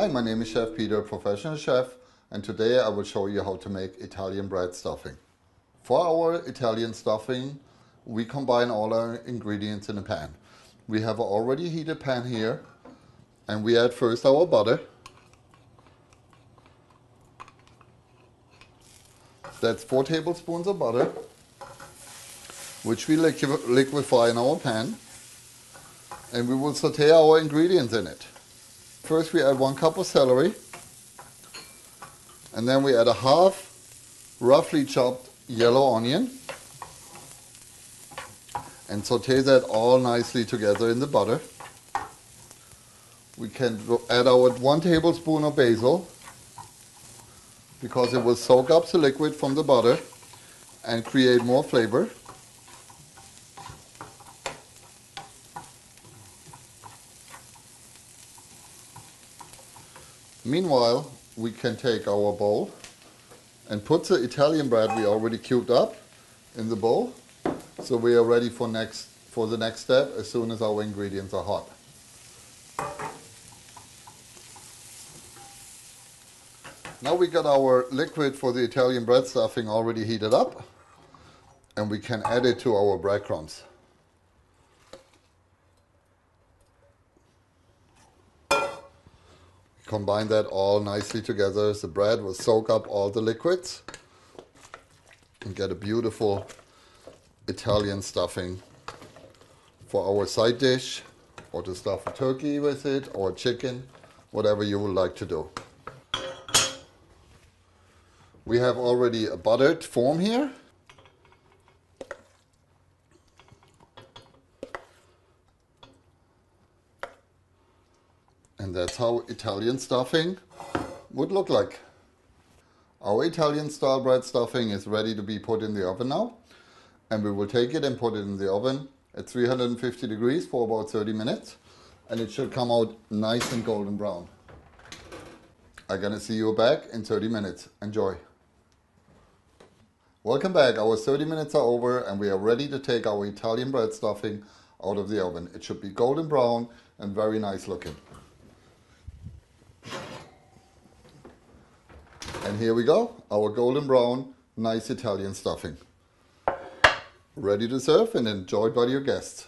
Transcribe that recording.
Hi, my name is Chef Peter, professional chef, and today I will show you how to make Italian bread stuffing. For our Italian stuffing, we combine all our ingredients in a pan. We have an already heated pan here, and we add first our butter. That's 4 tablespoons of butter, which we liquefy in our pan, and we will saute our ingredients in it. First we add 1 cup of celery, and then we add a half roughly chopped yellow onion, and saute that all nicely together in the butter. We can add our 1 tablespoon of basil, because it will soak up the liquid from the butter and create more flavor. Meanwhile, we can take our bowl and put the Italian bread we already cubed up in the bowl, so we are ready for the next step as soon as our ingredients are hot. Now we got our liquid for the Italian bread stuffing already heated up, and we can add it to our breadcrumbs. Combine that all nicely together. The bread will soak up all the liquids and get a beautiful Italian stuffing for our side dish, or to stuff a turkey with it, or chicken, whatever you would like to do. We have already a buttered form here. And that's how Italian stuffing would look like. Our Italian style bread stuffing is ready to be put in the oven now. And we will take it and put it in the oven at 350 degrees for about 30 minutes. And it should come out nice and golden brown. I'm gonna see you back in 30 minutes. Enjoy. Welcome back. Our 30 minutes are over and we are ready to take our Italian bread stuffing out of the oven. It should be golden brown and very nice looking. And here we go, our golden brown, nice Italian stuffing. Ready to serve and enjoyed by your guests.